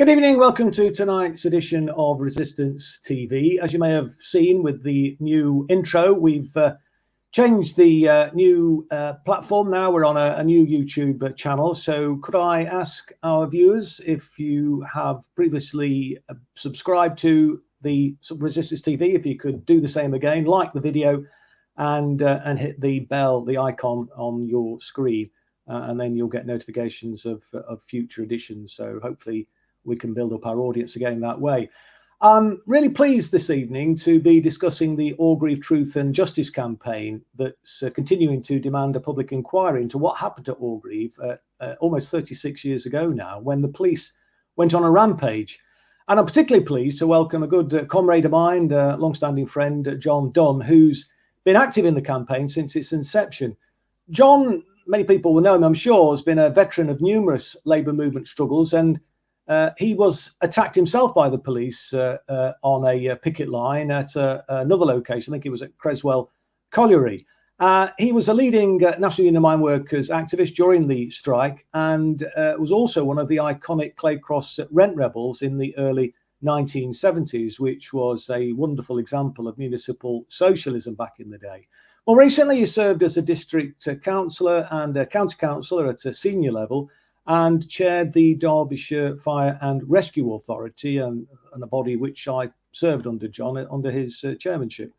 Good evening, welcome to tonight's edition of Resistance TV. As you may have seen with the new intro, we've changed the new platform now. We're on a new YouTube channel. So could I ask our viewers, if you have previously subscribed to the Resistance TV, if you could do the same again, like the video and hit the bell, the icon on your screen, and then you'll get notifications of future editions. So hopefully we can build up our audience again that way. I'm really pleased this evening to be discussing the Orgreave Truth and Justice campaign that's continuing to demand a public inquiry into what happened at Orgreave almost 36 years ago now, when the police went on a rampage. And I'm particularly pleased to welcome a good comrade of mine, long-standing friend, John Dunn, who's been active in the campaign since its inception. John, many people will know him, I'm sure, has been a veteran of numerous labour movement struggles, and he was attacked himself by the police on a picket line at another location. I think it was at Creswell Colliery. He was a leading National Union of Mineworkers activist during the strike, and was also one of the iconic Clay Cross rent rebels in the early 1970s, which was a wonderful example of municipal socialism back in the day. More recently, he served as a district councillor and a county councillor at a senior level, and chaired the Derbyshire Fire and Rescue Authority, and a body which I served under John, under his chairmanship.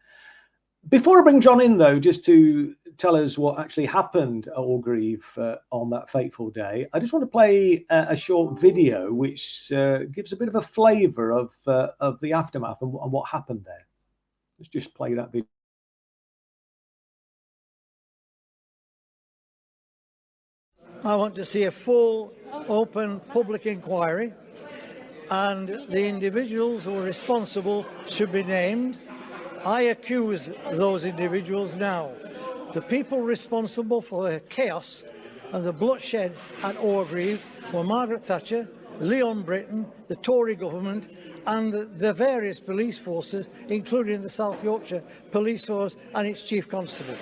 Before I bring John in, though, just to tell us what actually happened at Orgreave on that fateful day, I just want to play a short video which gives a bit of a flavour of the aftermath and what happened there. Let's just play that video. I want to see a full, open, public inquiry, and the individuals who are responsible should be named. I accuse those individuals now. The people responsible for the chaos and the bloodshed at Orgreave were Margaret Thatcher, Leon Britton, the Tory government, and the various police forces, including the South Yorkshire Police Force and its Chief Constable.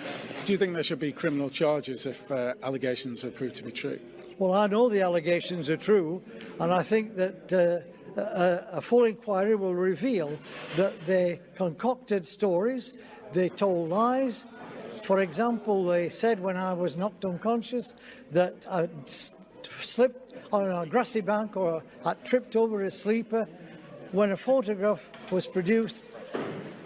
Do you think there should be criminal charges if allegations are proved to be true? Well, I know the allegations are true, and I think that a full inquiry will reveal that they concocted stories, they told lies. For example, they said when I was knocked unconscious that I'd slipped on a grassy bank or I'd tripped over a sleeper, when a photograph was produced,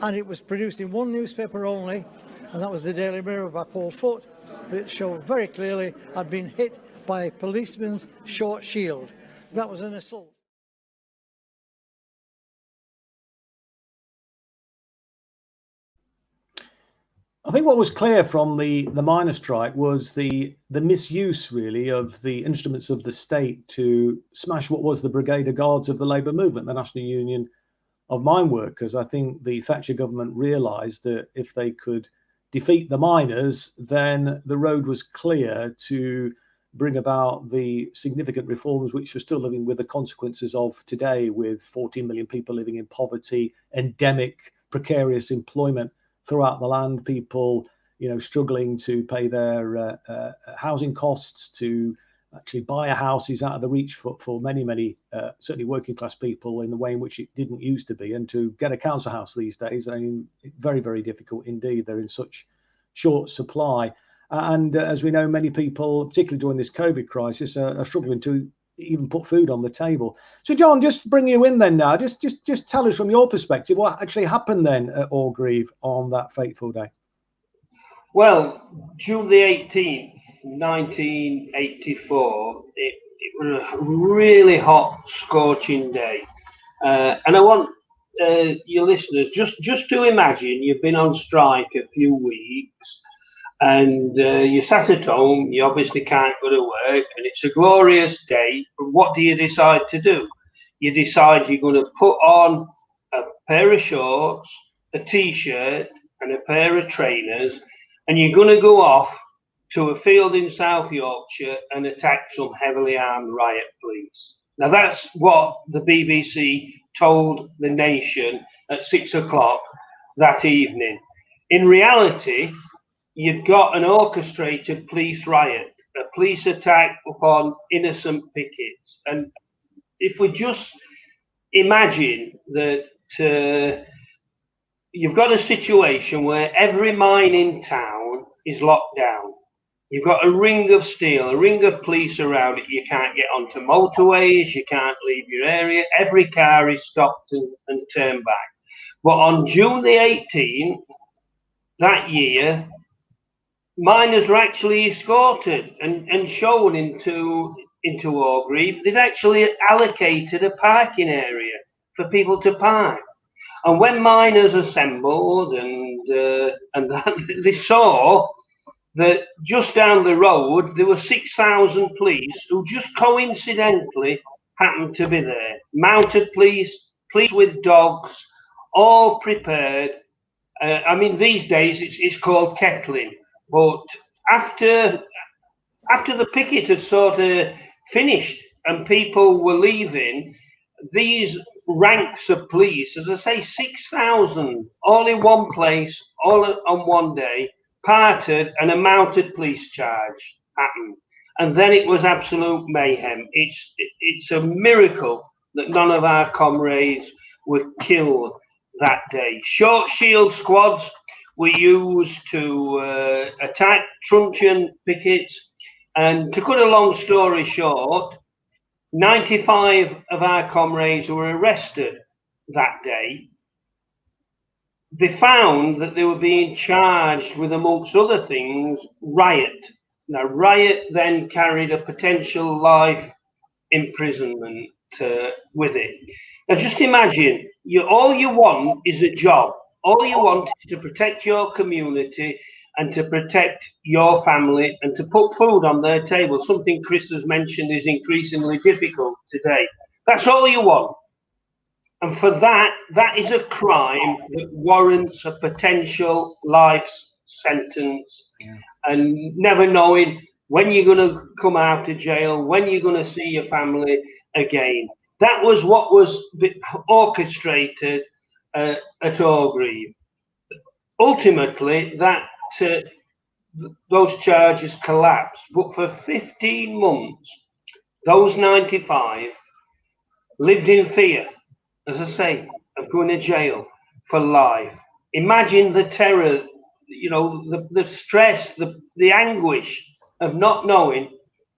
and it was produced in one newspaper only, and that was the Daily Mirror by Paul Foote. It showed very clearly I'd been hit by a policeman's short shield. That was an assault. I think what was clear from the miners' strike was the misuse, really, of the instruments of the state to smash what was the Brigade of Guards of the labour movement, the National Union of Mineworkers. I think the Thatcher government realised that if they could defeat the miners, then the road was clear to bring about the significant reforms which we're still living with the consequences of today, with 14 million people living in poverty, endemic precarious employment throughout the land, people, struggling to pay their housing costs, to actually buy a house is out of the reach for many, certainly working class people, in the way in which it didn't used to be. And to get a council house these days, I mean, very, very difficult indeed. They're in such short supply. And as we know, many people, particularly during this COVID crisis, are struggling to even put food on the table. So, John, just bring you in then now. Just tell us from your perspective what actually happened then at Orgreave on that fateful day. Well, June the 18th, 1984, it was a really hot, scorching day. And I want your listeners just to imagine you've been on strike a few weeks, and you sat at home. You obviously can't go to work, and it's a glorious day. But what do you decide to do? You decide you're going to put on a pair of shorts, a t-shirt, and a pair of trainers, and you're going to go off to a field in South Yorkshire and attack some heavily armed riot police. Now, that's what the BBC told the nation at 6 o'clock that evening. In reality, you've got an orchestrated police riot, a police attack upon innocent pickets. And if we just imagine that you've got a situation where every mine in town is locked down. You've got a ring of steel, a ring of police around it. You can't get onto motorways, you can't leave your area. Every car is stopped and turned back. But on June the 18th, that year, miners were actually escorted and shown into Orgreave. They'd actually allocated a parking area for people to park. And when miners assembled and that, they saw that just down the road there were 6,000 police who just coincidentally happened to be there. Mounted police, police with dogs, all prepared. I mean, these days it's called kettling. But after the picket had sort of finished and people were leaving, these ranks of police, as I say, 6,000, all in one place, all on one day, parted, and a mounted police charge happened. And then it was absolute mayhem. It's a miracle that none of our comrades were killed that day. Short shield squads were used to attack truncheon pickets. And to cut a long story short, 95 of our comrades were arrested that day. They found that they were being charged with, amongst other things, riot. Now, riot then carried a potential life imprisonment with it. Now, just imagine, all you want is a job. All you want is to protect your community and to protect your family and to put food on their table. Something Chris has mentioned is increasingly difficult today. That's all you want. And for that, that is a crime that warrants a potential life sentence. Yeah. And never knowing when you're going to come out of jail, when you're going to see your family again. That was what was orchestrated at Orgreave. Ultimately, those charges collapsed. But for 15 months, those 95 lived in fear, as I say, of going to jail for life. Imagine the terror, the stress, the anguish of not knowing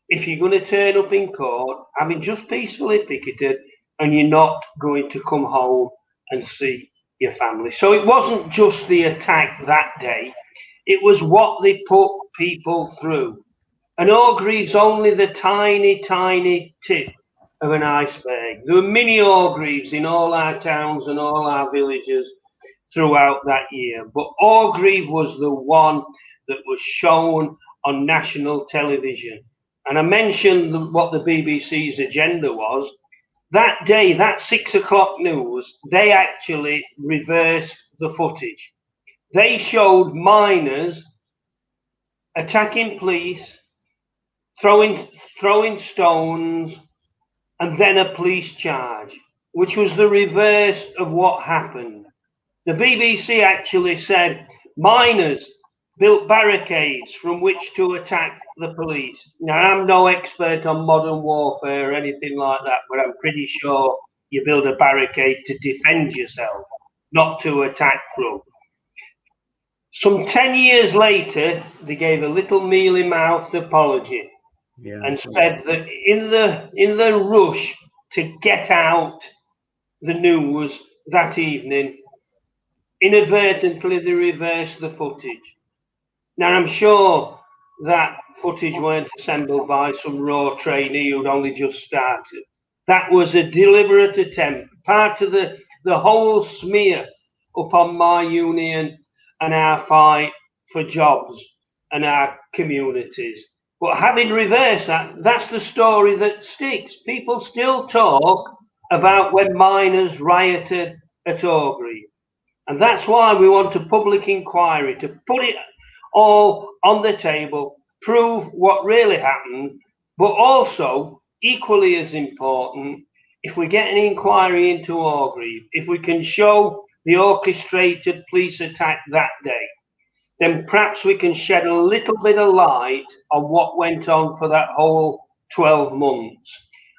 if you're going to turn up in court, having just peacefully picketed, and you're not going to come home and see your family. So it wasn't just the attack that day, it was what they put people through. And Orgreave's only the tiny, tiny tip of an iceberg. There were mini Orgreaves in all our towns and all our villages throughout that year. But Orgreave was the one that was shown on national television. And I mentioned what the BBC's agenda was. That day, that 6 o'clock news, they actually reversed the footage. They showed miners attacking police, throwing stones, and then a police charge, which was the reverse of what happened. The BBC actually said miners built barricades from which to attack the police. Now, I'm no expert on modern warfare or anything like that, but I'm pretty sure you build a barricade to defend yourself, not to attack from. Some 10 years later, they gave a little mealy-mouthed apology and said that in the rush to get out the news that evening, inadvertently they reversed the footage. Now, I'm sure that footage weren't assembled by some raw trainee who'd only just started. That was a deliberate attempt, part of the whole smear upon my union and our fight for jobs and our communities. But having reversed that, that's the story that sticks. People still talk about when miners rioted at Orgreave. And that's why we want a public inquiry, to put it all on the table, prove what really happened, but also, equally as important, if we get an inquiry into Orgreave, if we can show the orchestrated police attack that day, then perhaps we can shed a little bit of light on what went on for that whole 12 months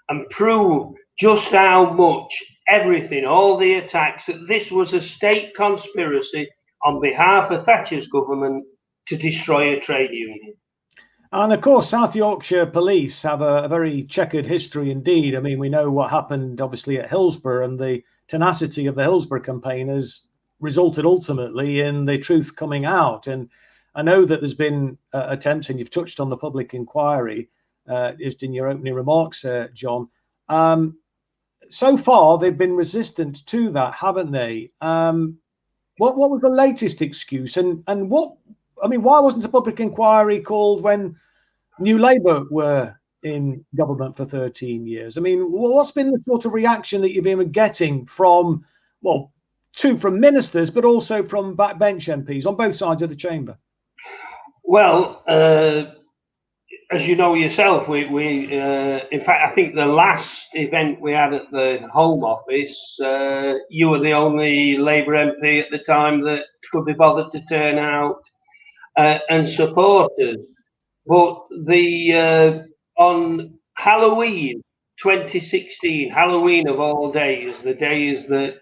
and prove just how much everything, all the attacks, that this was a state conspiracy on behalf of Thatcher's government to destroy a trade union. And of course, South Yorkshire police have a very checkered history indeed. I mean, we know what happened obviously at Hillsborough, and the tenacity of the Hillsborough campaigners resulted ultimately in the truth coming out. And I know that there's been attempts, and you've touched on the public inquiry just in your opening remarks, John. So far, they've been resistant to that, haven't they? What was the latest excuse, and what? I mean, why wasn't a public inquiry called when New Labour were in government for 13 years? I mean, what's been the sort of reaction that you've been getting from, well, from ministers, but also from backbench MPs on both sides of the chamber? Well, as you know yourself, we in fact, I think the last event we had at the Home Office, you were the only Labour MP at the time that could be bothered to turn out and support us. But on Halloween 2016, Halloween of all days, the days that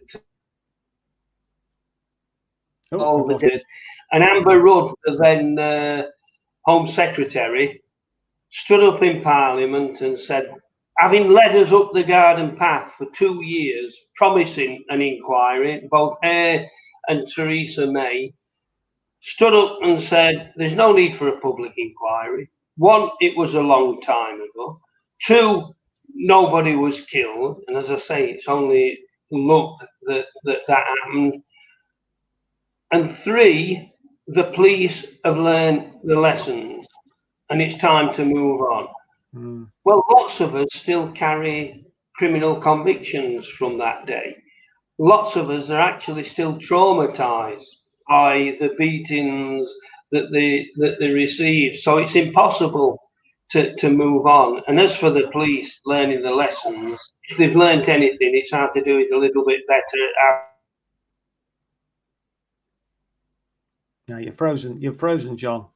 and Amber Rudd, the then Home Secretary, stood up in Parliament and said, having led us up the garden path for 2 years, promising an inquiry, both her and Theresa May, stood up and said, there's no need for a public inquiry. One, it was a long time ago. Two, nobody was killed. And as I say, it's only luck that happened. And three, the police have learned the lessons and it's time to move on. Mm. Well, lots of us still carry criminal convictions from that day. Lots of us are actually still traumatized by the beatings that they received. So it's impossible to move on. And as for the police learning the lessons, if they've learned anything, it's how to do it a little bit better. No, you're frozen. You're frozen, John.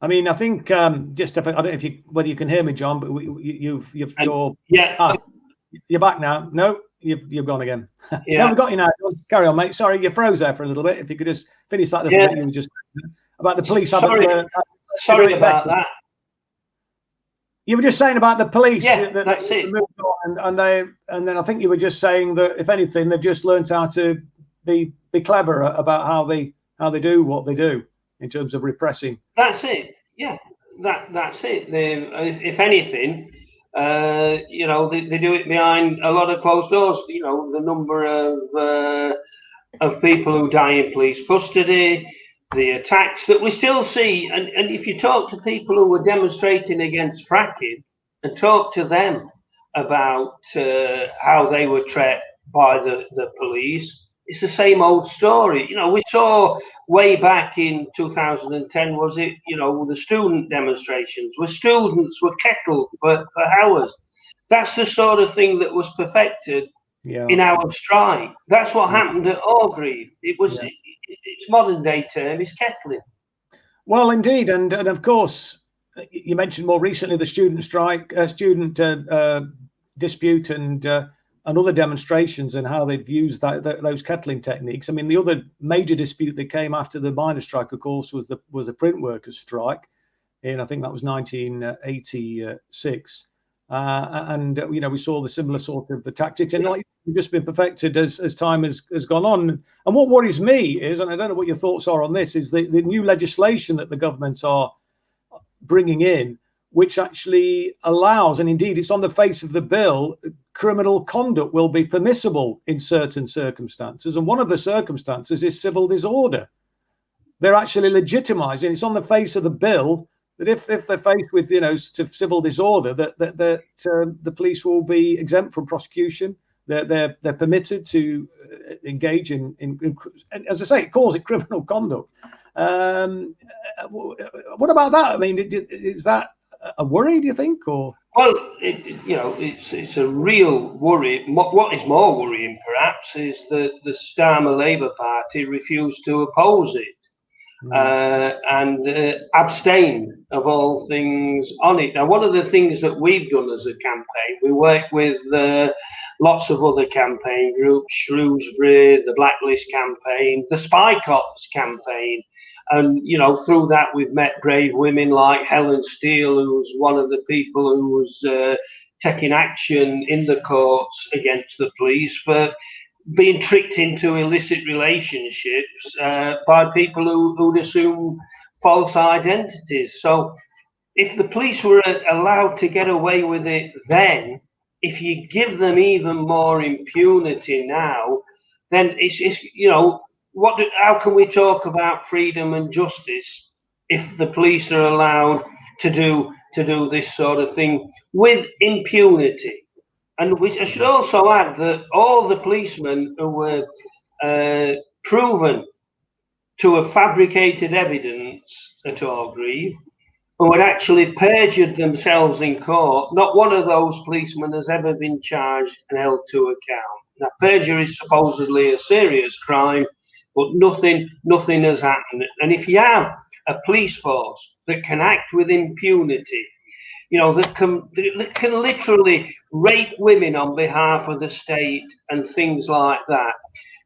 I mean, I think I don't know if whether you can hear me, John, but you're back now. No, you've gone again. Yeah, no, we got you now. Carry on, mate. Sorry, you froze there for a little bit. If you could just finish that little bit you were just about the police. Sorry about that. You were just saying about the police. Yeah, that's it. Moved on and then I think you were just saying that if anything, they've just learned how to be clever about how they do what they do in terms of repressing. That's it. Yeah, that's it. If anything, they do it behind a lot of closed doors. You know, the number of people who die in police custody, the attacks that we still see. And if you talk to people who were demonstrating against fracking and talk to them about how they were treated by the police, it's the same old story. You know, we saw way back in 2010, was it, the student demonstrations where students were kettled for hours. That's the sort of thing that was perfected in our strike. That's what happened at Orgreave. It was, its modern day term is kettling. Well, indeed. And of course, you mentioned more recently the student strike, student dispute and other demonstrations and how they've used those kettling techniques. I mean, the other major dispute that came after the miners' strike, of course, was the print workers' strike. I think that was 1986. We saw the similar sort of the tactics, and like just been perfected as time has gone on. And what worries me is, and I don't know what your thoughts are on this, is the new legislation that the government are bringing in, which actually allows, and indeed it's on the face of the bill, criminal conduct will be permissible in certain circumstances. And one of the circumstances is civil disorder. They're actually legitimizing, it's on the face of the bill, that if they're faced with, civil disorder, that the police will be exempt from prosecution. They're permitted to engage in, as I say, it calls it criminal conduct. What about that? I mean, is that a worry, do you think, or? Well, it's a real worry. What is more worrying, perhaps, is that the Starmer Labour Party refused to oppose it. and abstain of all things on it. Now, one of the things that we've done as a campaign, we work with lots of other campaign groups, Shrewsbury, the Blacklist campaign, the Spy Cops campaign. And, you know, through that, we've met brave women like Helen Steele, who's one of the people who was taking action in the courts against the police for being tricked into illicit relationships by people who'd assume false identities. So if the police were allowed to get away with it then, if you give them even more impunity now, then it's you know, how can we talk about freedom and justice if the police are allowed to do this sort of thing with impunity? And I should also add that all the policemen who were proven to have fabricated evidence at Orgreave, who had actually perjured themselves in court, not one of those policemen has ever been charged and held to account. Now, perjury is supposedly a serious crime, but nothing has happened. And if you have a police force that can act with impunity, you know, that can literally rape women on behalf of the state and things like that,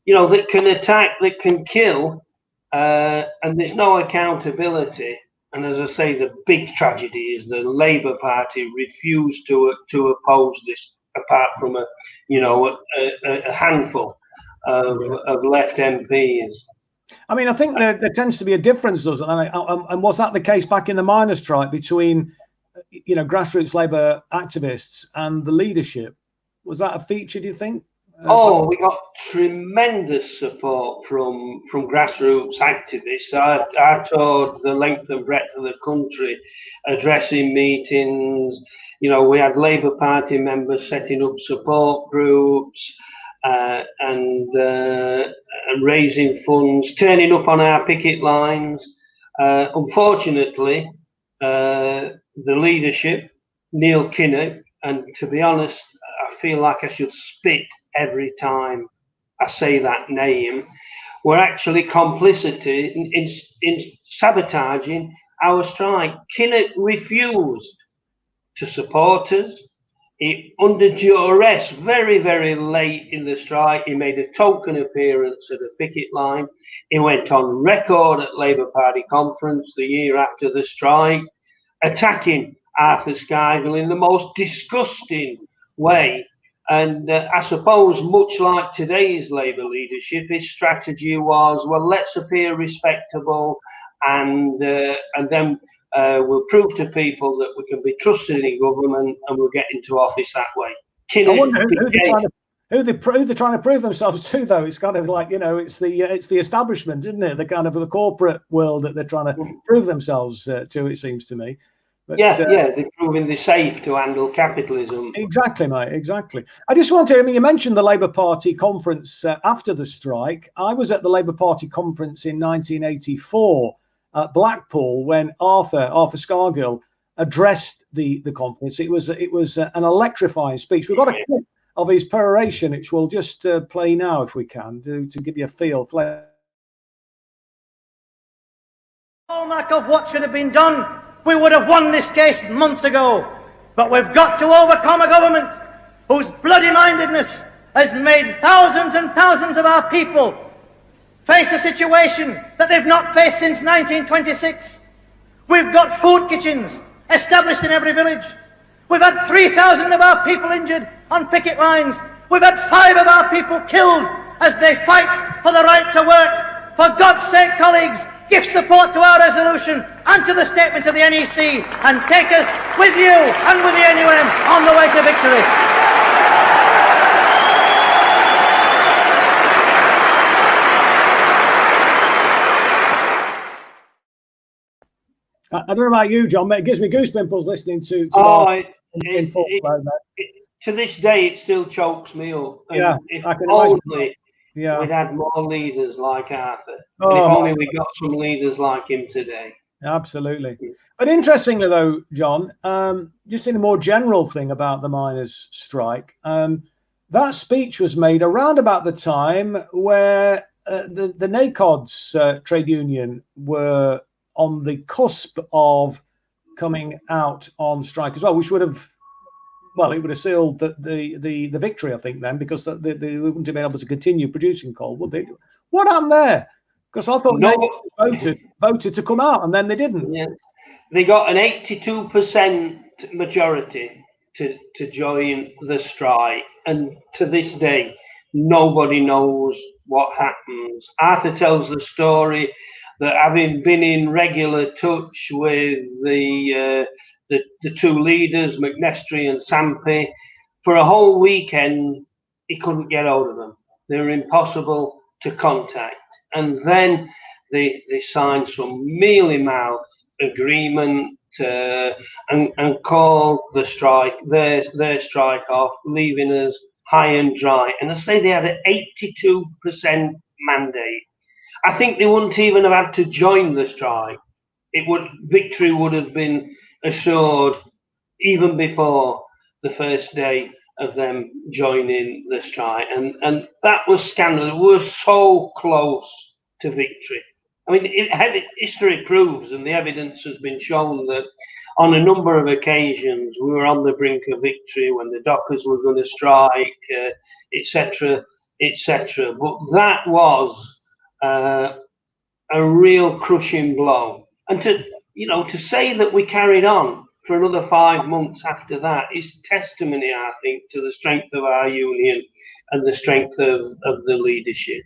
you know, that can attack, that can kill, and there's no accountability. And as I say, the big tragedy is the Labour Party refused to oppose this, apart from a handful of left MPs. I mean, I think there tends to be a difference, doesn't there? And was that the case back in the miners' strike between, you know, grassroots Labour activists and the leadership? Was that a feature, do you think? We got tremendous support from grassroots activists. I toured the length and breadth of the country, addressing meetings. You know, we had Labour Party members setting up support groups and raising funds, turning up on our picket lines. Unfortunately, the leadership, Neil Kinnock, and to be honest, I feel like I should spit every time I say that name, were actually complicit in sabotaging our strike. Kinnock refused to support us. He, under duress, very, very late in the strike, he made a token appearance at a picket line. He went on record at Labour Party conference the year after the strike, attacking Arthur Skyville in the most disgusting way. And I suppose, much like today's Labour leadership, his strategy was, well, let's appear respectable, and then we'll prove to people that we can be trusted in government, and we'll get into office that way. I wonder who they're trying to prove themselves to, though. It's kind of like, you know, it's the establishment, isn't it? The kind of the corporate world that they're trying to prove themselves to, it seems to me. But, they're proving they're safe to handle capitalism. Exactly, mate, exactly. I just want to, I mean, you mentioned the Labour Party conference after the strike. I was at the Labour Party conference in 1984 at Blackpool when Arthur Scargill addressed the conference. It was an electrifying speech. We've got a clip of his peroration, which we'll just play now if we can, to give you a feel. Hallmark of what should have been done. We would have won this case months ago, but we've got to overcome a government whose bloody mindedness has made thousands and thousands of our people face a situation that they've not faced since 1926. We've got food kitchens established in every village. We've had 3,000 of our people injured on picket lines. We've had 5 of our people killed as they fight for the right to work. For God's sake, colleagues, give support to our resolution and to the statement of the NEC, and take us with you and with the NUM on the way to victory. I don't know about you, John, but it gives me goosepimples listening to to this day, it still chokes me up. Yeah, if I can only imagine. we'd had more leaders like Arthur. And if only we got some leaders like him today. Absolutely. But interestingly, though, John, just in a more general thing about the miners' strike, that speech was made around about the time where the NACOD's trade union were on the cusp of coming out on strike as well, which would have, well, it would have sealed the victory, I think, then, because they wouldn't have been able to continue producing coal, would they? What happened there? Because I thought NACOD voted to come out, and then they didn't. Yeah. They got an 82% majority to join the strike, and to this day, nobody knows what happens. Arthur tells the story that, having been in regular touch with the two leaders, McNestry and Sampy, for a whole weekend, he couldn't get hold of them. They were impossible to contact. And then they signed some mealy-mouthed agreement and called the strike, their strike off, leaving us high and dry. And I say they had an 82% mandate. I think they wouldn't even have had to join the strike. Victory would have been assured even before the first day of them joining the strike. And that was scandalous. We were so close to victory. I mean, history proves, and the evidence has been shown, that on a number of occasions we were on the brink of victory when the dockers were going to strike, etc., etc. But that was a real crushing blow. And to say that we carried on for another 5 months after that is testimony, I think, to the strength of our union and the strength of the leadership.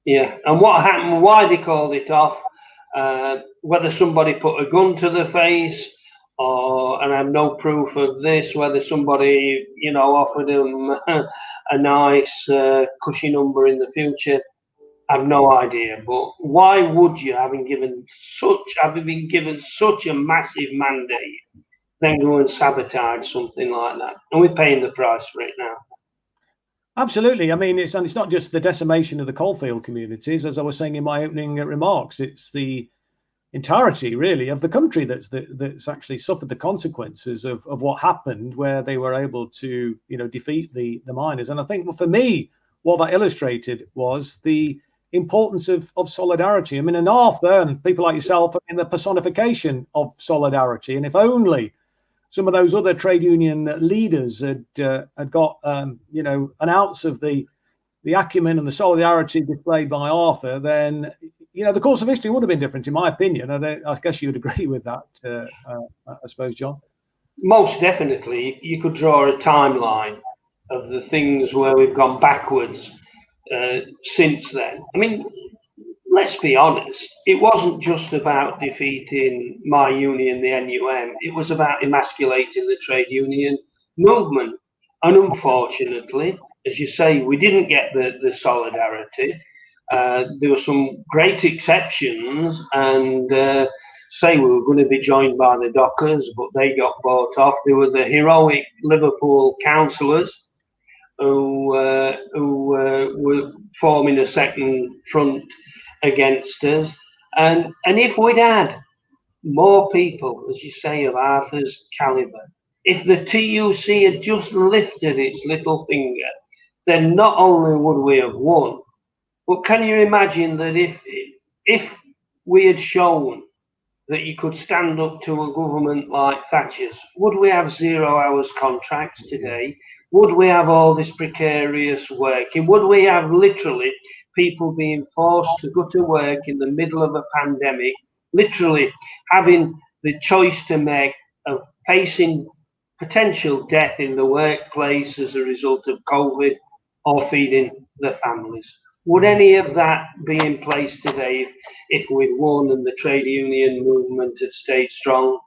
Yeah, and what happened, why they called it off, whether somebody put a gun to the face, and I have no proof of this, whether somebody, offered them a nice cushy number in the future, I have no idea. But why would you, having been given such a massive mandate, then go and sabotage something like that? And we're paying the price for it now. Absolutely. I mean, it's not just the decimation of the coalfield communities, as I was saying in my opening remarks. It's the entirety, really, of the country that's actually suffered the consequences of what happened, where they were able to, defeat the miners. And I think, for me, what that illustrated was the importance of solidarity. I mean, and Arthur and people like yourself are in the personification of solidarity. And if only some of those other trade union leaders had got an ounce of the acumen and the solidarity displayed by Arthur, then the course of history would have been different, in my opinion. I guess you'd agree with that, I suppose, John. Most definitely. You could draw a timeline of the things where we've gone backwards since then. I mean, let's be honest, it wasn't just about defeating my union, the NUM. It was about emasculating the trade union movement. And unfortunately, as you say, we didn't get the solidarity. There were some great exceptions, and say we were going to be joined by the dockers, but they got bought off. There were the heroic Liverpool councillors who were forming a second front against us, and if we'd had more people, as you say, of Arthur's calibre, if the TUC had just lifted its little finger, then not only would we have won, but can you imagine that if we had shown that you could stand up to a government like Thatcher's, would we have 0 hours contracts today? Would we have all this precarious working? Would we have literally people being forced to go to work in the middle of a pandemic, literally having the choice to make of facing potential death in the workplace as a result of COVID, or feeding their families? Would any of that be in place today if we'd won and the trade union movement had stayed strong?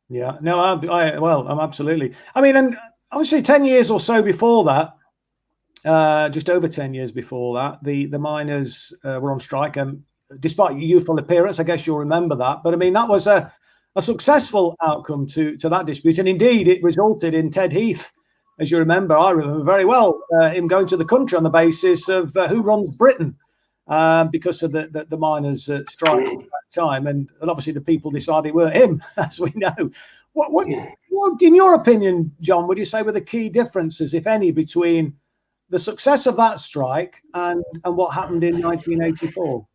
Yeah, no, I'm absolutely. I mean, and obviously 10 years or so before that, just over 10 years before that, the miners were on strike, and despite your youthful appearance, I guess you'll remember that. But I mean, that was a successful outcome to that dispute, and indeed it resulted in Ted Heath, as you remember, I remember very well, him going to the country on the basis of who runs Britain, because of the miners' strike at that time, and obviously the people decided it were him, as we know. What, in your opinion, John, would you say were the key differences, if any, between the success of that strike and what happened in 1984?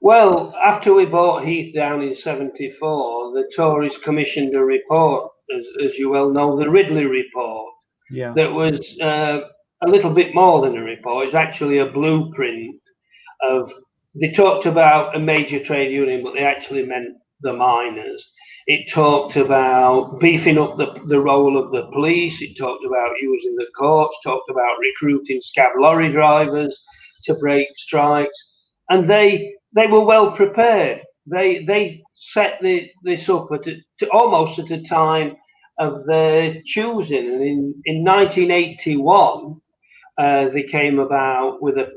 Well, after we brought Heath down in '74, the Tories commissioned a report, as you well know, the Ridley report. Yeah. That was a little bit more than a report. It's actually a blueprint of. They talked about a major trade union, but they actually meant the miners. It talked about beefing up the role of the police. It talked about using the courts. Talked about recruiting scab lorry drivers to break strikes, and they were well prepared. They set this up almost at a time of their choosing, and in 1981 they came about with a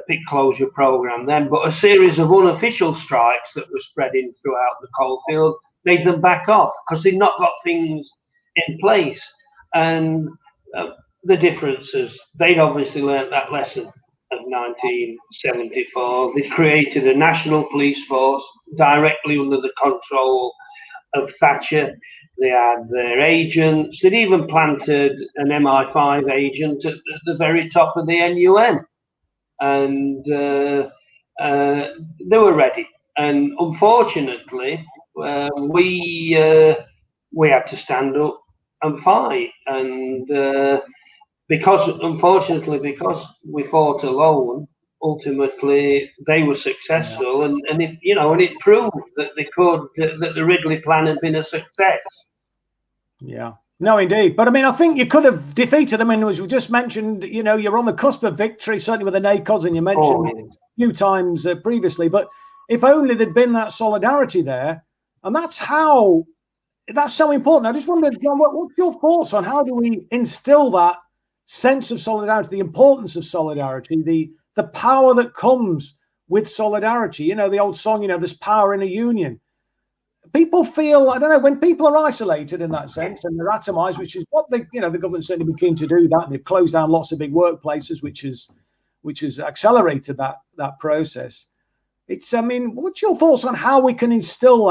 pit closure program then, but a series of unofficial strikes that were spreading throughout the coalfield made them back off because they'd not got things in place. And the differences, they'd obviously learnt that lesson of 1974. They created a national police force directly under the control of Thatcher. They had their agents. They'd even planted an MI5 agent at the very top of the NUN. And they were ready. And unfortunately, we had to stand up and fight. And because we fought alone, ultimately they were successful, and it proved that that the Ridley plan had been a success. Yeah, no, indeed. But I mean, I think you could have defeated them. I mean, as we just mentioned, you're on the cusp of victory, certainly with the NACOs, and you mentioned a few times previously. But if only there'd been that solidarity there, and that's so important. I just wondered, John, what's your thoughts on how do we instill that sense of solidarity, the importance of solidarity, the power that comes with solidarity? The old song, there's power in a union. People feel, I don't know, when people are isolated in that sense and they're atomized, which is what the government certainly be keen to do that. And they've closed down lots of big workplaces, which has accelerated that process. I mean, what's your thoughts on how we can instill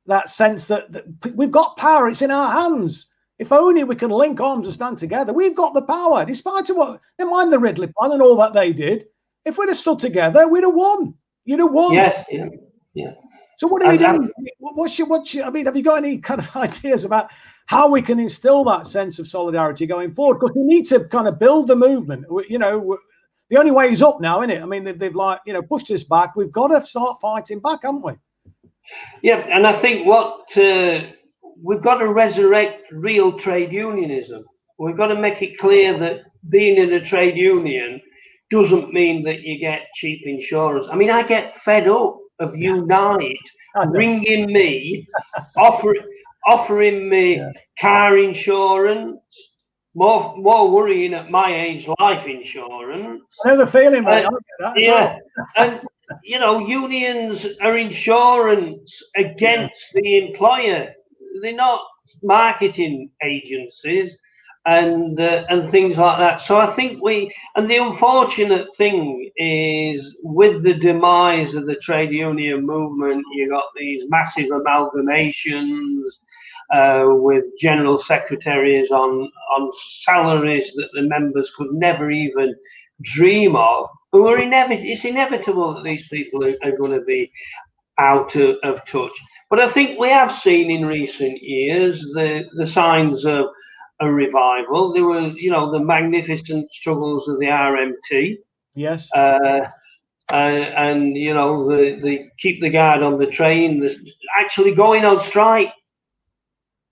that sense that we've got power, it's in our hands. If only we can link arms and stand together. We've got the power, despite of what, never mind the Ridley plan and all that they did. If we'd have stood together, we'd have won. You'd have won. Yes, yeah. So what do we do? I mean, have you got any kind of ideas about how we can instill that sense of solidarity going forward? Because we need to kind of build the movement. The only way is up now, isn't it? I mean, they've pushed us back. We've got to start fighting back, haven't we? Yeah, and I think we've got to resurrect real trade unionism. We've got to make it clear that being in a trade union doesn't mean that you get cheap insurance. I mean, I get fed up of Unite ringing me, offering me car insurance, more worrying at my age, life insurance. I know the feeling, mate. I get that as well. And unions are insurance against the employer. They're not marketing agencies and things like that. So I think and the unfortunate thing is, with the demise of the trade union movement, you got these massive amalgamations with general secretaries on salaries that the members could never even dream of. It's inevitable that these people are going to be out of touch. But I think we have seen in recent years the signs of a revival. There were, the magnificent struggles of the RMT. Yes. And the keep the guard on the train, actually going on strike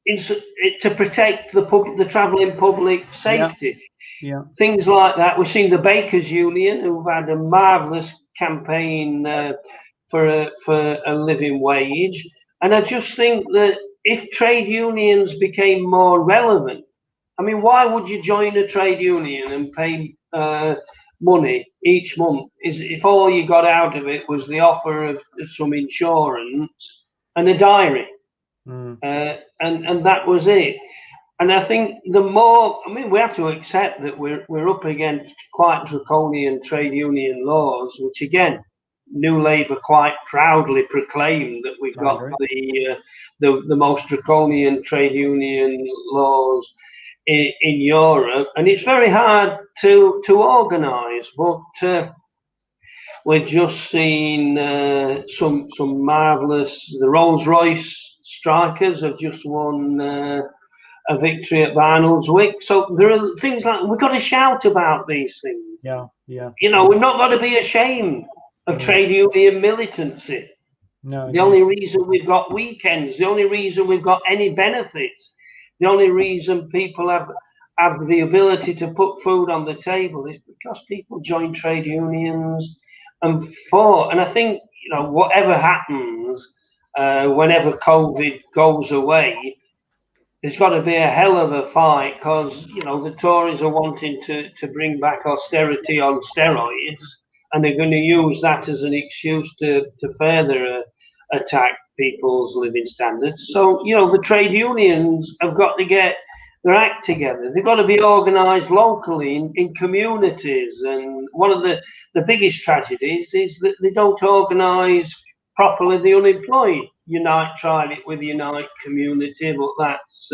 to protect the travelling public safety. Yeah. Things like that. We've seen the Bakers Union, who've had a marvellous campaign for a living wage. And I just think that if trade unions became more relevant, I mean, why would you join a trade union and pay money each month if all you got out of it was the offer of some insurance and a diary? And that was it. And I think we have to accept that we're up against quite draconian trade union laws, which again, New Labour quite proudly proclaimed that we've got the most draconian trade union laws in Europe, and it's very hard to organise. But we're just seeing some marvellous. The Rolls-Royce strikers have just won a victory at Barnoldswick. So there are things like we've got to shout about these things. Yeah, yeah. You know, we're not going to be ashamed of trade union militancy. No. The only reason we've got weekends, the only reason we've got any benefits, the only reason people have the ability to put food on the table is because people join trade unions and fought. And I think, you know, whatever happens, whenever COVID goes away, there's got to be a hell of a fight, because, you know, the Tories are wanting to bring back austerity on steroids, and they're going to use that as an excuse to further attack people's living standards. So, you know, the trade unions have got to get their act together. They've got to be organised locally in communities. And one of the biggest tragedies is that they don't organise properly the unemployed. Unite tried it with Unite Community, but that's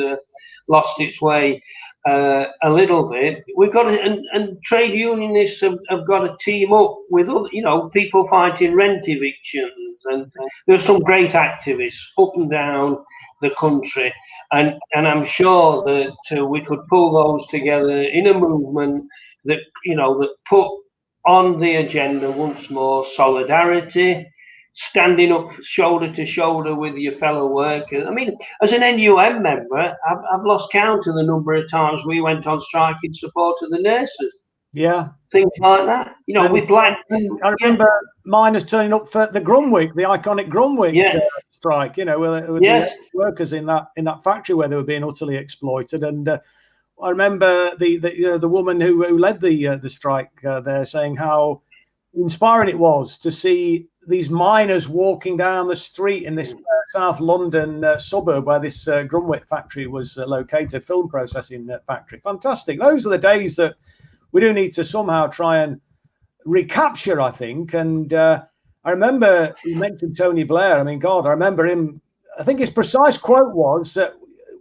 lost its way a little bit. We've got to, and trade unionists have got to team up with other, you know, people fighting rent evictions, and there's some great activists up and down the country, and I'm sure that we could pull those together in a movement that, you know, that put on the agenda once more solidarity, standing up shoulder to shoulder with your fellow workers. I mean, as an NUM member, I've lost count of the number of times we went on strike in support of the nurses. Yeah. Things like that. You know, with black. I remember miners turning up for the Grumwick, the iconic Grumwick strike, you know, with the workers in that factory where they were being utterly exploited. And I remember the woman who led the strike there saying how inspiring it was to see these miners walking down the street in this South London suburb where this Grumwick factory was located, film processing factory. Fantastic. Those are the days that we do need to somehow try and recapture, I think. And I remember you mentioned Tony Blair. I mean, God, I remember him. I think his precise quote was that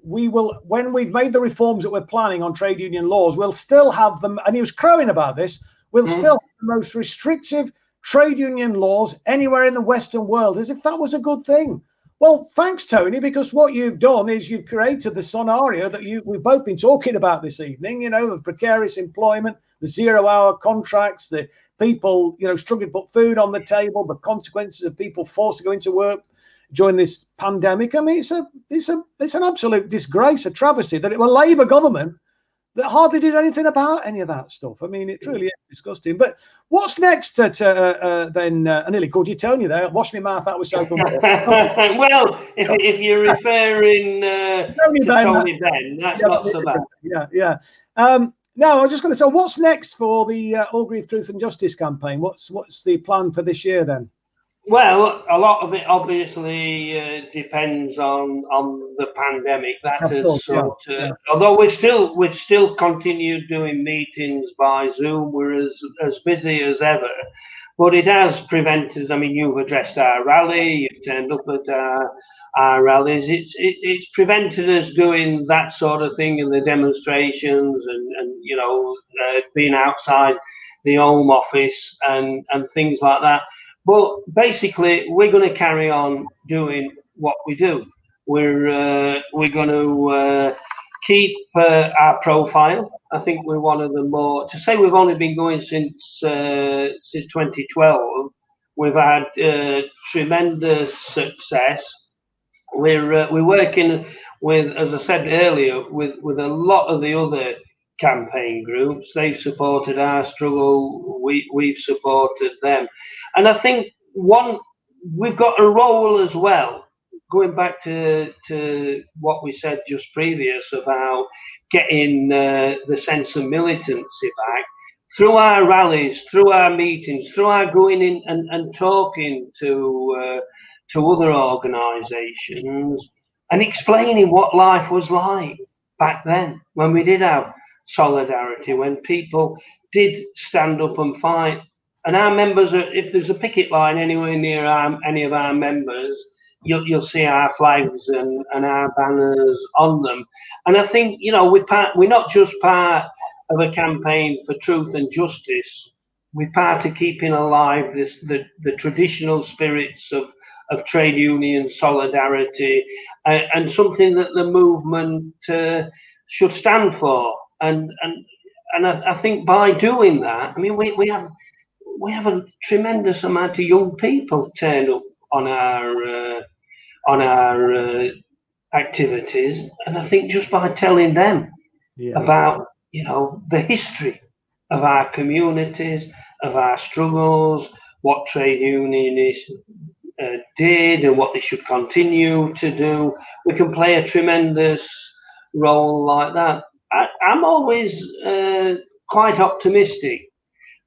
we will, when we've made the reforms that we're planning on trade union laws, we'll still have them. And he was crowing about this. We'll still have the most restrictive trade union laws anywhere in the Western world, as if that was a good thing. Well, thanks, Tony, because what you've done is you've created the scenario that we've both been talking about this evening, you know, the precarious employment, the 0-hour contracts, the people, you know, struggling to put food on the table, the consequences of people forced to go into work during this pandemic. I mean, it's an absolute disgrace, a travesty that it was a Labour government that hardly did anything about any of that stuff. I mean, it really is disgusting. But what's next then? I nearly called you Tony there. Wash my mouth out with soap and water. Well, if you're referring to Tony Benn, that's not so bad. Yeah. Now, I was just going to say, what's next for the Orgreave Truth and Justice campaign? What's the plan for this year then? Well, a lot of it obviously depends on the pandemic. That is although we've still continued doing meetings by Zoom. We're as busy as ever, but it has prevented. I mean, you've addressed our rally. You've turned up at our rallies. It's prevented us doing that sort of thing in the demonstrations and you know, being outside the Home Office and things like that. But basically, we're going to carry on doing what we do. We're going to keep our profile. I think we're one of the more. To say we've only been going since 2012, we've had tremendous success. We're working with, as I said earlier, with a lot of the other campaign groups. They've supported our struggle, we've supported them, and I think we've got a role as well, going back to what we said just previous about getting the sense of militancy back through our rallies, through our meetings, through our going in and talking to other organisations and explaining what life was like back then when we did have solidarity, when people did stand up and fight. And our members, if there's a picket line anywhere near any of our members, you'll see our flags and our banners on them. And I think, you know, we're not just part of a campaign for truth and justice. We're part of keeping alive the traditional spirits of trade union solidarity, and something that the movement should stand for. And I think by doing that, I mean, we have a tremendous amount of young people turn up on our activities, and I think just by telling them about, you know, the history of our communities, of our struggles, what trade unionists did and what they should continue to do, we can play a tremendous role like that. I'm always quite optimistic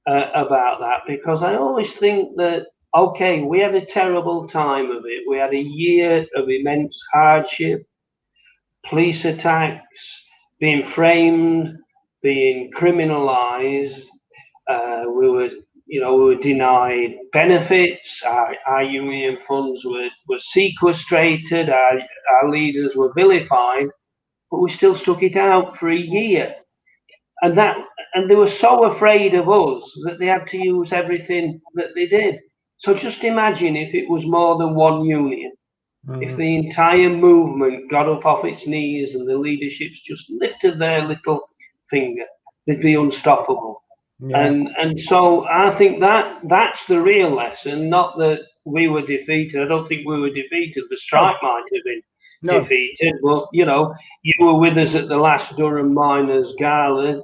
about that, because I always think that, okay, we had a terrible time of it. We had a year of immense hardship, police attacks, being framed, being criminalised. We were denied benefits. Our union funds were sequestrated. Our leaders were vilified, but we still stuck it out for a year. And they were so afraid of us that they had to use everything that they did. So just imagine if it was more than one union, if the entire movement got up off its knees and the leaderships just lifted their little finger, they'd be unstoppable. Yeah. And so I think that's the real lesson, not that we were defeated. I don't think we were defeated. The strike might have been defeated, but, you know, you were with us at the last Durham Miners Gala.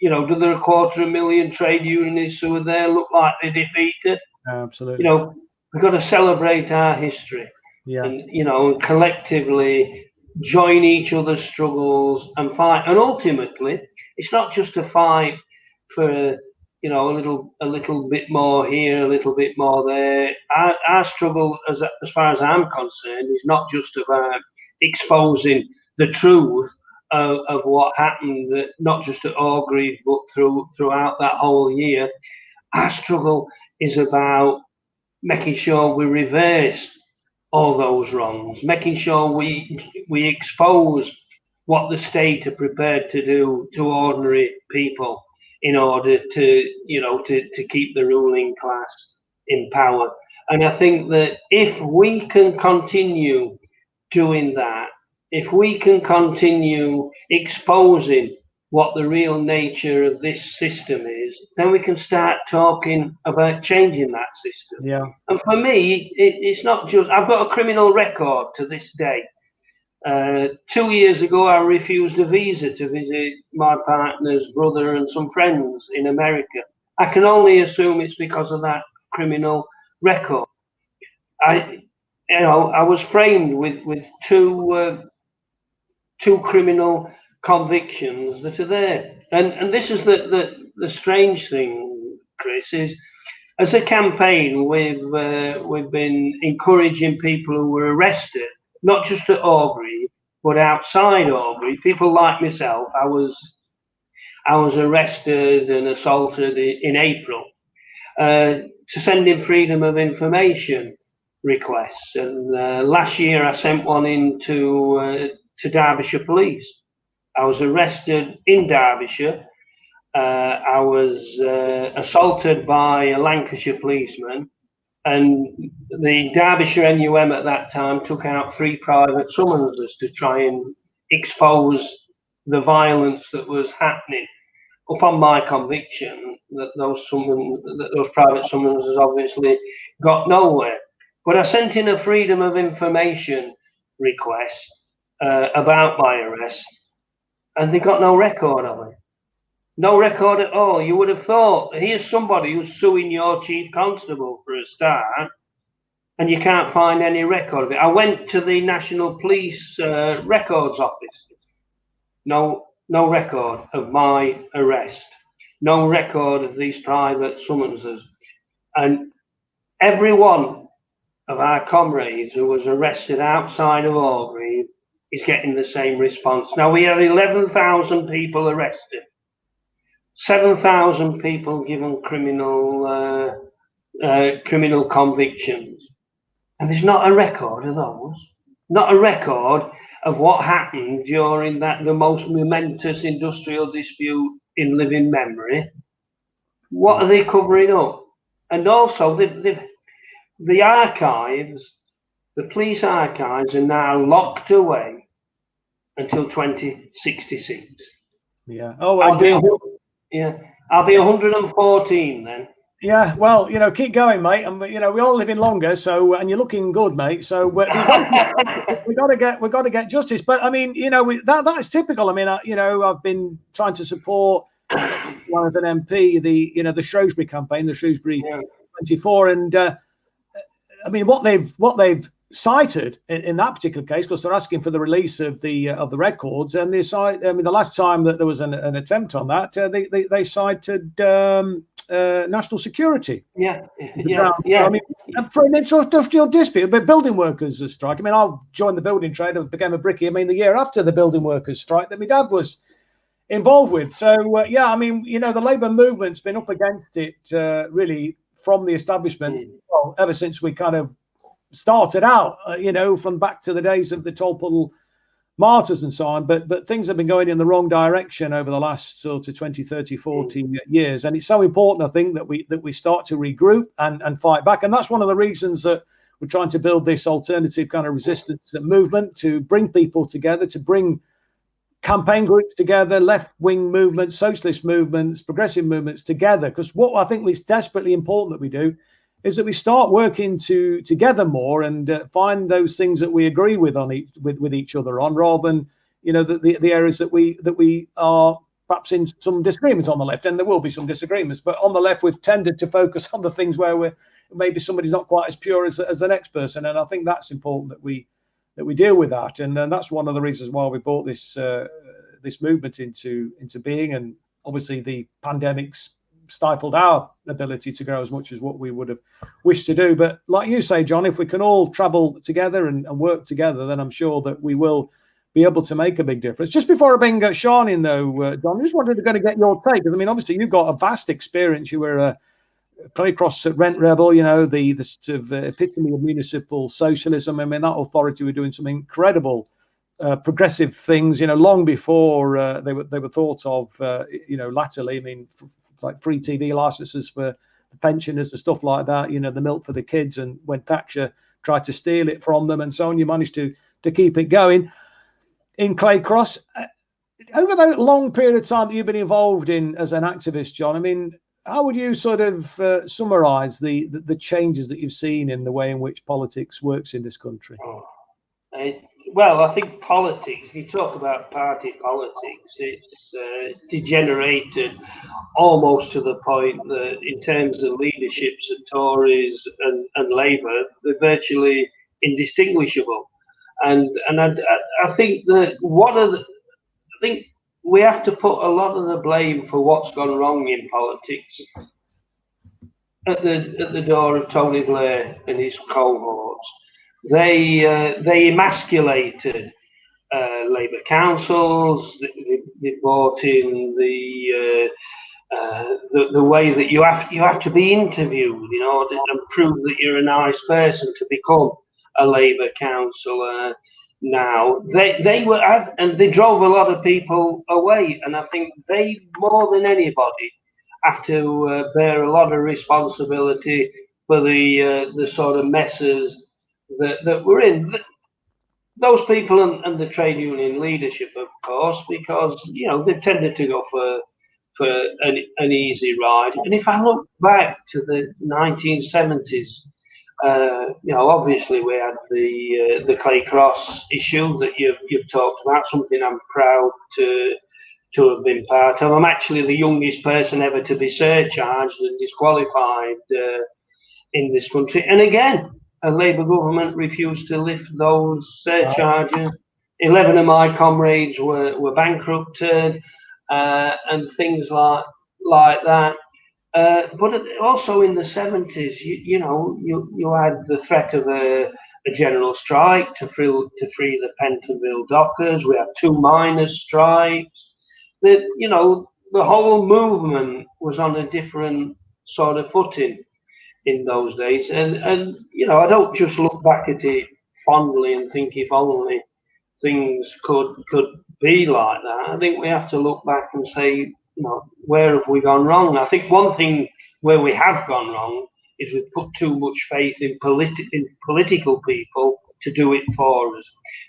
You know, do there a 250,000 trade unionists who were there look like they're defeated? Absolutely. You know, we've got to celebrate our history. Yeah. And, you know, and collectively join each other's struggles and fight. And ultimately, it's not just a fight for, you know, a little bit more here, a little bit more there. Our struggle, as far as I'm concerned, is not just about exposing the truth of what happened, not just at Orgreave, but throughout that whole year. Our struggle is about making sure we reverse all those wrongs, making sure we expose what the state are prepared to do to ordinary people in order to, you know, to keep the ruling class in power. And I think that if we can continue doing that, if we can continue exposing what the real nature of this system is, then we can start talking about changing that system. Yeah. And for me, it's not just, I've got a criminal record to this day. 2 years ago, I refused a visa to visit my partner's brother and some friends in America. I can only assume it's because of that criminal record. I was framed with two criminal convictions that are there. And this is the strange thing, Chris, is as a campaign we've been encouraging people who were arrested, not just at Orgreave, but outside Orgreave. People like myself, I was arrested and assaulted in April, to send in freedom of information requests. And last year I sent one in to Derbyshire Police. I was arrested in Derbyshire. I was assaulted by a Lancashire policeman, and the Derbyshire NUM at that time took out 3 private summonses to try and expose the violence that was happening. Upon my conviction that those private summonses obviously got nowhere. But I sent in a freedom of information request about my arrest, and they got no record of it. No record at all. You would have thought, here's somebody who's suing your chief constable for a start, and you can't find any record of it. I went to the National Police Records Office. No record of my arrest. No record of these private summonses. And every one of our comrades who was arrested outside of Orgreave is getting the same response. Now, we have 11,000 people arrested. 7,000 people given criminal convictions. And there's not a record of those. Not a record of what happened during the most momentous industrial dispute in living memory. What are they covering up? And also, the archives, the police archives, are now locked away until 2066. Yeah. Oh, I'll be 114 then. Yeah, well, keep going, mate. And we all living longer, so, and you're looking good, mate. So we got to get justice. But I mean, that's typical. I mean, I've been trying to support as an MP the Shrewsbury campaign, the Shrewsbury 24, and I mean what they've cited in that particular case, because they're asking for the release of the records, and they cite. I mean, the last time that there was an attempt on that, they cited. National security. Yeah. I mean, for an industrial dispute, but building workers strike. I mean, I joined the building trade and became a brickie. I mean, the year after the building workers strike that my dad was involved with. So I mean, the Labour movement's been up against it really from the establishment. Well, ever since we kind of started out, from back to the days of the Tolpuddle martyrs and so on, but things have been going in the wrong direction over the last sort of 20, 30, 40 years, and it's so important, I think, that we start to regroup and fight back. And that's one of the reasons that we're trying to build this alternative kind of resistance movement, to bring people together, to bring campaign groups together, left-wing movements, socialist movements, progressive movements together, because what I think is desperately important that we do is that we start working together more and find those things that we agree with with each other on, rather than the areas that we are perhaps in some disagreements on the left, and there will be some disagreements. But on the left, we've tended to focus on the things where maybe somebody's not quite as pure as the next person, and I think that's important that we deal with that, and that's one of the reasons why we brought this movement into being. And obviously, the pandemic's stifled our ability to grow as much as what we would have wished to do. But like you say, John, if we can all travel together and work together, then I'm sure that we will be able to make a big difference. Just before I bring Sean in, though, John, I just wanted to get your take, because I mean, obviously you've got a vast experience. You were a Claycross rent rebel, the sort of epitome of municipal socialism. I mean, that authority were doing some incredible progressive things, long before they were thought of, latterly. I mean, like free TV licenses for the pensioners and stuff like that, the milk for the kids, and when Thatcher tried to steal it from them and so on, you managed to keep it going in Claycross. Over that long period of time that you've been involved in as an activist, John, I mean, how would you sort of summarize the changes that you've seen in the way in which politics works in this country? Well, I think politics, you talk about party politics, it's degenerated almost to the point that in terms of leaderships of Tories and Labour, they're virtually indistinguishable. And I think that I think we have to put a lot of the blame for what's gone wrong in politics at the door of Tony Blair and his cohorts. They emasculated Labour councils. They brought in the way that you have to be interviewed in order to prove that you're a nice person to become a Labour councillor. Now they were, and they drove a lot of people away, and I think they, more than anybody, have to bear a lot of responsibility for the sort of messes that we're in. Those people and the trade union leadership, of course, because they've tended to go for an easy ride. And if I look back to the 1970s, obviously we had the Claycross issue that you've talked about, something I'm proud to have been part of. I'm actually the youngest person ever to be surcharged and disqualified in this country. And again, a Labour government refused to lift those surcharges. 11 of my comrades were bankrupted and things like that. But also in the 70s, you had the threat of a general strike to free the Pentonville dockers. We had 2 miners' strikes. The whole movement was on a different sort of footing. in those days. And you know, I don't just look back at it fondly and think if only things could be like that. I think we have to look back and say, you know, where have we gone wrong? I think one thing where we have gone wrong is we've put too much faith in political people to do it for us.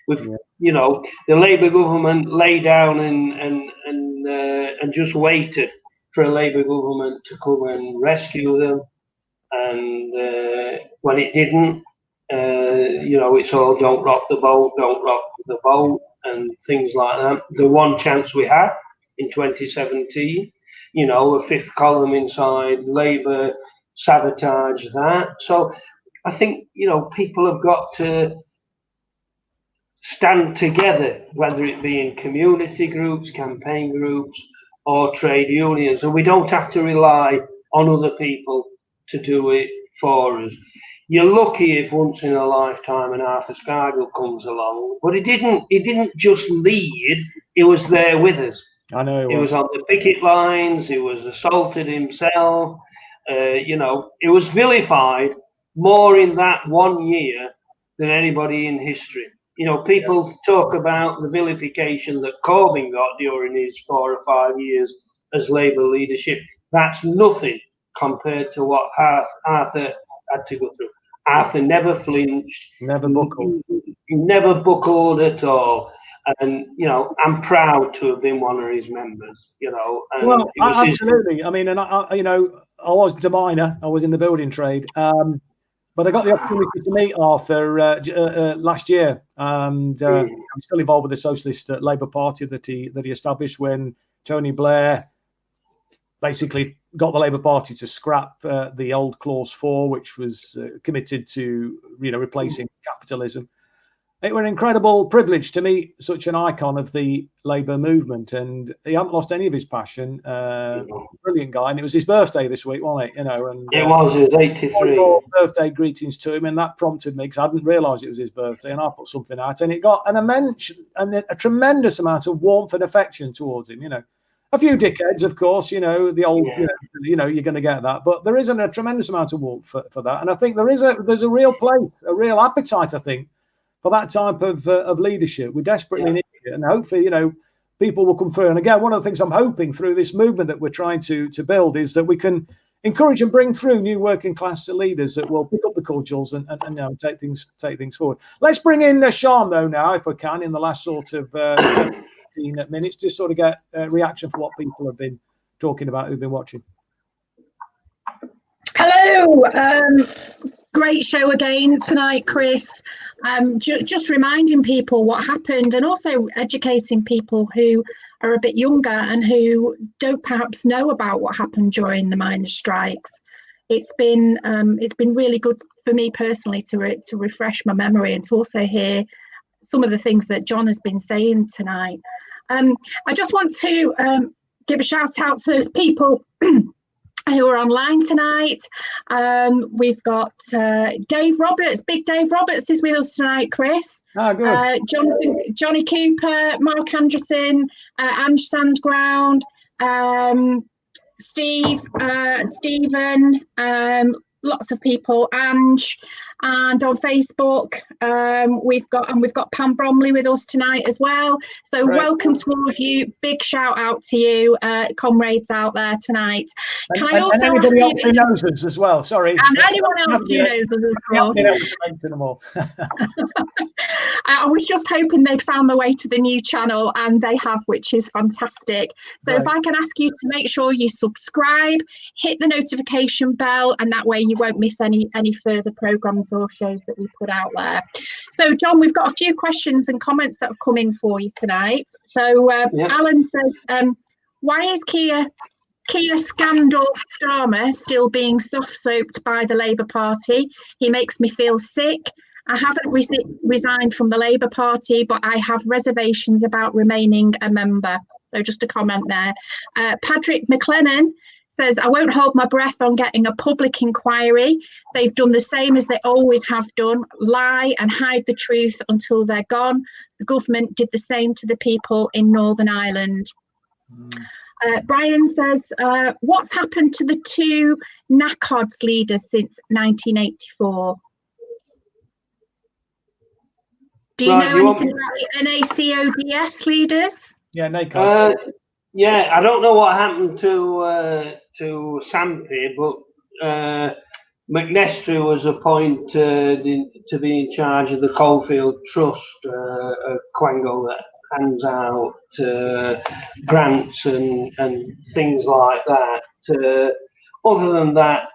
We've, you know, the Labour government lay down and just waited for a Labour government to come and rescue them, and when it didn't, you know, it's all don't rock the boat, and things like that. The one chance we had in 2017, you know, a fifth column inside Labour sabotaged that. So I think, you know, people have got to stand together, whether it be in community groups, campaign groups, or trade unions, and we don't have to rely on other people to do it for us. You're lucky if once in a lifetime an Arthur Scargill comes along, but he didn't just lead, he was there with us. I know he was on the picket lines, he was assaulted himself, you know, he was vilified more in that 1 year than anybody in history. You know, people talk about the vilification that Corbyn got during his 4 or 5 years as Labour leadership. That's nothing compared to what Arthur had to go through. Arthur never flinched. Never buckled. He never buckled at all. And, you know, I'm proud to have been one of his members, you know. And well, absolutely. I mean, and I, you know, I was a miner. I was in the building trade. But I got the opportunity to meet Arthur last year, and I'm still involved with the Socialist Labour Party that he established when Tony Blair basically got the Labour Party to scrap the old Clause 4, which was committed to, you know, replacing capitalism. It was an incredible privilege to meet such an icon of the Labour movement, and he hadn't lost any of his passion. Brilliant guy, and it was his birthday this week, wasn't it? You know, and it was 83. Birthday greetings to him, and that prompted me because I hadn't realised it was his birthday, and I put something out, and it got a tremendous amount of warmth and affection towards him. You know, a few dickheads, of course. You know, the old, you know, you're going to get that, but there isn't a tremendous amount of warmth for that, and I think there's a real place, a real appetite, I think, for that type of leadership. We desperately need it, and hopefully, you know, people will come through. And again, one of the things I'm hoping through this movement that we're trying to build is that we can encourage and bring through new working class leaders that will pick up the cudgels and you know, take things forward. Let's bring in Sean though now, if we can, in the last sort of 10, 15 minutes, just sort of get a reaction for what people have been talking about who've been watching. Hello. Great show again tonight, Chris. Just reminding people what happened, and also educating people who are a bit younger and who don't perhaps know about what happened during the miners' strikes. It's been really good for me personally to refresh my memory and to also hear some of the things that John has been saying tonight. I just want to give a shout out to those people who are online tonight. We've got Dave Roberts. Big Dave Roberts is with us tonight, Chris. Ah, good. Johnny Cooper, Mark Anderson, Ange Sandground, Stephen, lots of people, Ange, and on Facebook we've got Pam Bromley with us tonight as well. So right. Welcome to all of you. Big shout out to you, comrades out there tonight. Can I also and anybody else who knows us as well? Sorry, and anyone else who knows us, of course. I was just hoping they'd found their way to the new channel, and they have, which is fantastic. So right. If I can ask you to make sure you subscribe, hit the notification bell, and that way you won't miss any further programs or shows that we put out there. So John, we've got a few questions and comments that have come in for you tonight. So Alan says, why is Keir Scandal Starmer still being soft-soaped by the Labour Party? He makes me feel sick. I haven't resigned from the Labour Party, but I have reservations about remaining a member. So just a comment there. Patrick McLennan says, I won't hold my breath on getting a public inquiry. They've done the same as they always have done, lie and hide the truth until they're gone. The government did the same to the people in Northern Ireland. Brian says, what's happened to the two NACODS leaders since 1984? Do you know anything about the NACODS leaders? Yeah, NACODS. Yeah, I don't know what happened to Sampy, but McNestry was appointed to be in charge of the Coalfield Trust, a quango that hands out grants and things like that. Other than that,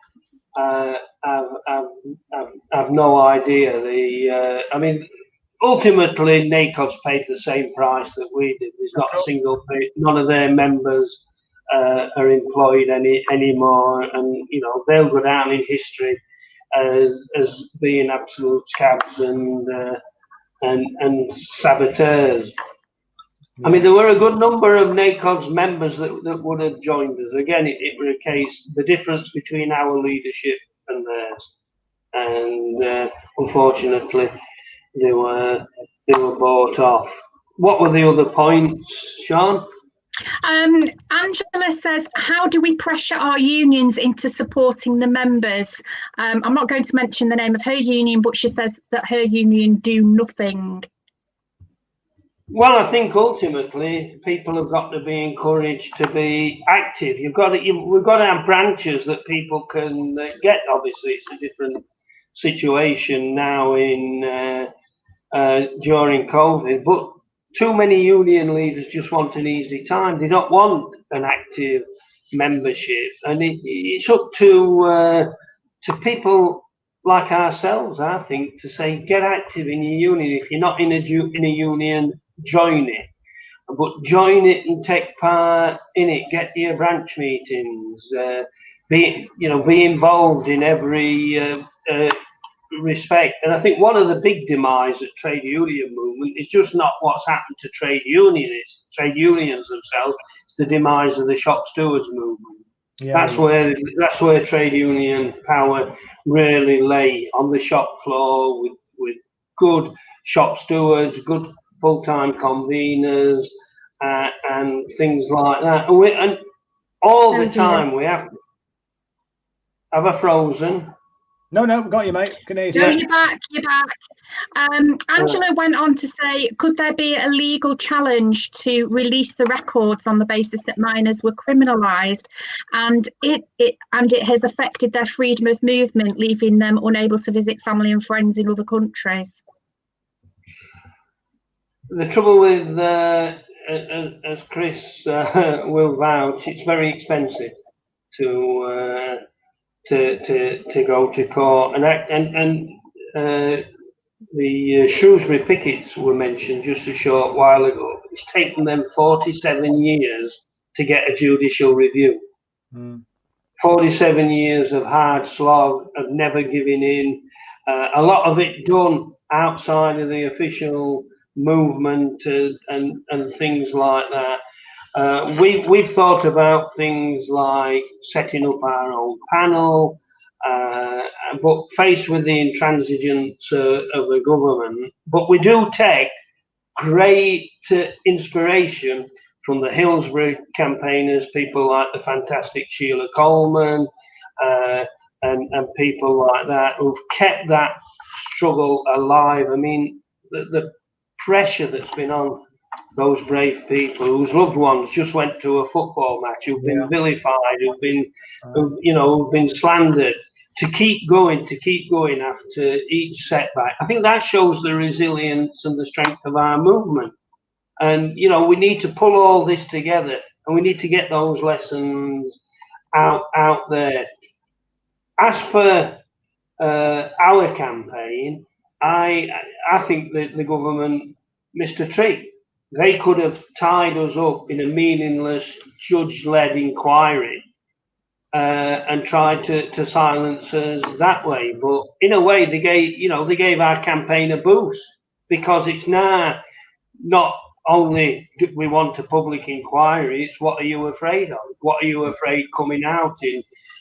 I've no idea. I mean, ultimately, NACOD's paid the same price that we did. There's not a single, none of their members are employed anymore, and they'll go down in history as being absolute scabs and saboteurs. I mean, there were a good number of NACOD's members that would have joined us. Again, it were a case, the difference between our leadership and theirs, and unfortunately, they were bought off. What were the other points, Sean? Angela says, how do we pressure our unions into supporting the members? I'm not going to mention the name of her union, but she says that her union do nothing. Well, I think ultimately people have got to be encouraged to be active. We've got to have branches that people can get. Obviously, it's a different situation now during COVID, but too many union leaders just want an easy time. They don't want an active membership, and it's up to people like ourselves, I think, to say get active in your union. If you're not in a union, join it, but join it and take part in it. Get to your branch meetings. Be involved in every respect. And I think one of the big demise of trade union movement is just not what's happened to trade unions themselves. It's the demise of the shop stewards movement. Yeah, that's where trade union power really lay, on the shop floor with good shop stewards, good full-time conveners, and things like that. And all the time we have I frozen. No, got you, mate. Can hear you. No, you're back. Angela went on to say, could there be a legal challenge to release the records on the basis that minors were criminalised, and it has affected their freedom of movement, leaving them unable to visit family and friends in other countries? The trouble with, as Chris will vouch, it's very expensive to go to court, and the Shrewsbury pickets were mentioned just a short while ago. It's taken them 47 years to get a judicial review. 47 years of hard slog, of never giving in. A lot of it done outside of the official movement and things like that. We've thought about things like setting up our own panel, but faced with the intransigence of the government. But we do take great inspiration from the Hillsborough campaigners, people like the fantastic Sheila Coleman, and people like that who've kept that struggle alive. I mean, the pressure that's been on those brave people whose loved ones just went to a football match, who've been vilified, who've been slandered, to keep going after each setback. I think that shows the resilience and the strength of our movement. And we need to pull all this together, and we need to get those lessons out there. As for our campaign, I think that the government missed a trick. They could have tied us up in a meaningless judge-led inquiry and tried to silence us that way. But in a way, they gave our campaign a boost, because it's now not only do we want a public inquiry, it's what are you afraid of? What are you afraid coming out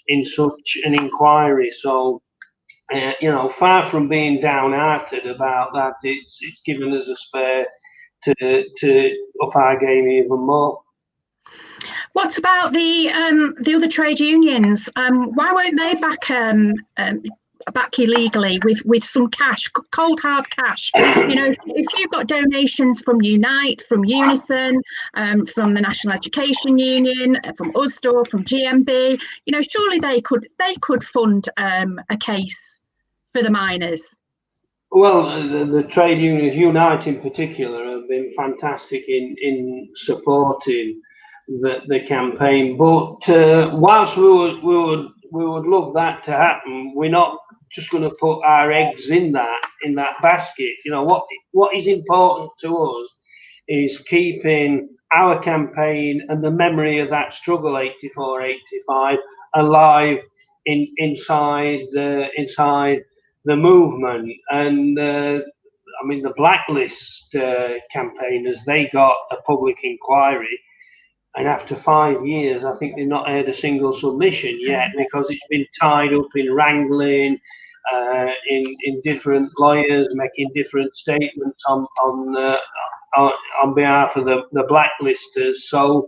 in such an inquiry? So, far from being downhearted about that, it's given us a spur to up our game even more. What about the other trade unions? Why won't they back you legally with some cash, cold hard cash? You know, if you've got donations from Unite, from Unison, from the National Education Union, from USDOR, from GMB, you know, surely they could fund a case for the miners. Well, the trade unions, Unite in particular, have been fantastic in supporting the campaign. But whilst we would love that to happen, we're not just going to put our eggs in that basket. You know, what is important to us is keeping our campaign and the memory of that struggle 84-85 alive inside the movement. And I mean, the Blacklist campaigners, they got a public inquiry, and after 5 years, I think they've not heard a single submission yet, because it's been tied up in wrangling, in different lawyers making different statements on behalf of the blacklisters. So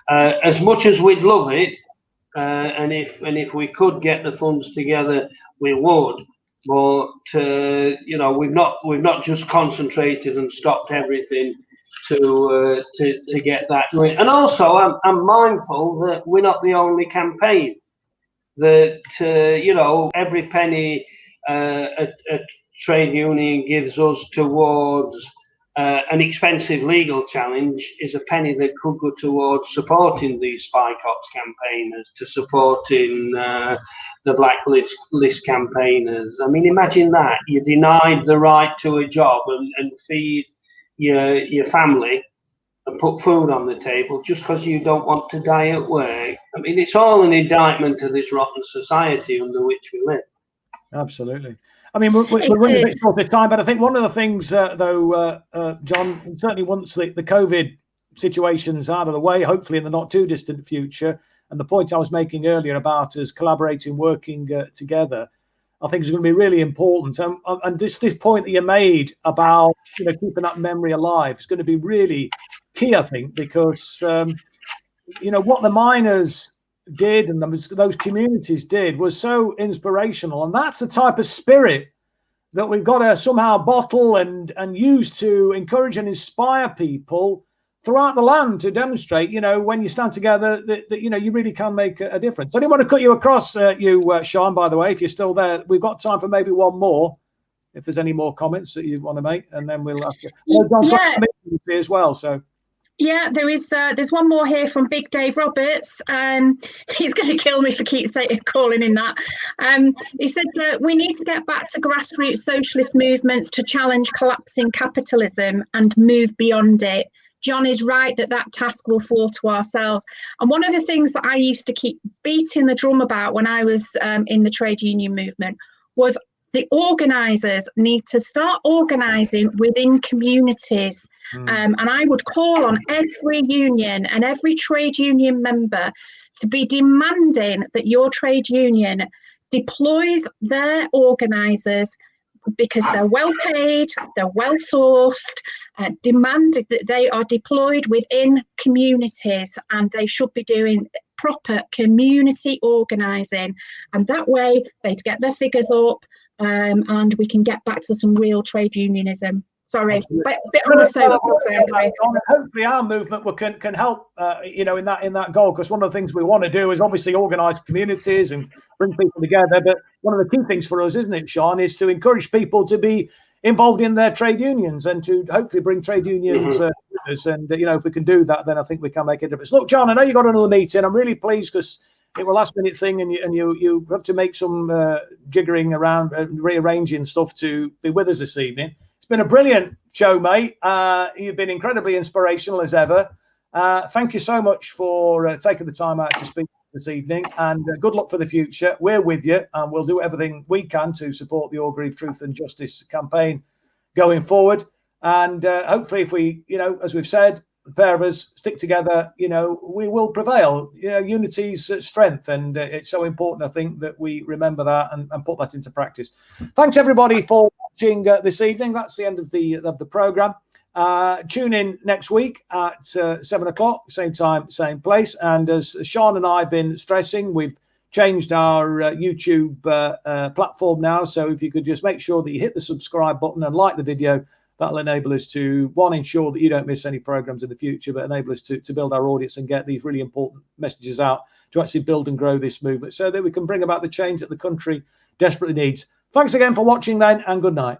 as much as we'd love it, and if we could get the funds together, we would. But you know, we've not just concentrated and stopped everything to get that going. And also, I'm mindful that we're not the only campaign. That you know, every penny a trade union gives us towards an expensive legal challenge is a penny that could go towards supporting these Spike Ops campaigners, to supporting the Blacklist campaigners. I mean, imagine that. You're denied the right to a job and feed your family and put food on the table just because you don't want to die at work. I mean, it's all an indictment of this rotten society under which we live. Absolutely. I mean, we're running a bit short of time, but I think one of the things, though, John, certainly once the COVID situation's out of the way, hopefully in the not too distant future, and the point I was making earlier about us collaborating, working together, I think is going to be really important. And this point that you made about, you know, keeping that memory alive is going to be really key, I think, because you know, what the miners did and those communities did was so inspirational, and that's the type of spirit that we've got to somehow bottle and use to encourage and inspire people throughout the land to demonstrate, you know, when you stand together, that you know, you really can make a difference. I didn't want to cut you across, Sean, by the way, if you're still there. We've got time for maybe one more, if there's any more comments that you want to make, and then we'll have to. John's got as well, so. Yeah, there's one more here from Big Dave Roberts. He's going to kill me for calling him that. He said that we need to get back to grassroots socialist movements to challenge collapsing capitalism and move beyond it. John is right that task will fall to ourselves. And one of the things that I used to keep beating the drum about when I was in the trade union movement was the organisers need to start organising within communities. And I would call on every union and every trade union member to be demanding that your trade union deploys their organisers, because they're well paid, they're well sourced, demanded that they are deployed within communities, and they should be doing proper community organising. And that way they'd get their figures up, and we can get back to some real trade unionism. Sorry, but hopefully our movement can help, you know, in that goal, because one of the things we want to do is obviously organise communities and bring people together. But one of the key things for us, isn't it, Sean, is to encourage people to be involved in their trade unions and to hopefully bring trade unions with us. And you know, if we can do that, then I think we can make a difference. Look, John, I know you got another meeting. I'm really pleased because it was a last minute thing, and you had to make some jiggering around, rearranging stuff to be with us this evening. Been a brilliant show, mate. You've been incredibly inspirational as ever. Thank you so much for taking the time out to speak this evening, and good luck for the future. We're with you, and we'll do everything we can to support the Orgreave Truth and Justice campaign going forward. And hopefully, if we, you know, as we've said, the pair of us stick together, you know, we will prevail. You know, unity's strength, and it's so important, I think, that we remember that and put that into practice. Thanks everybody for watching this evening. That's the end of the program. Tune in next week at 7 o'clock, same time, same place. And as Sean and I have been stressing, we've changed our YouTube platform now. So if you could just make sure that you hit the subscribe button and like the video, that'll enable us to, one, ensure that you don't miss any programs in the future, but enable us to build our audience and get these really important messages out to actually build and grow this movement so that we can bring about the change that the country desperately needs. Thanks again for watching then, and good night.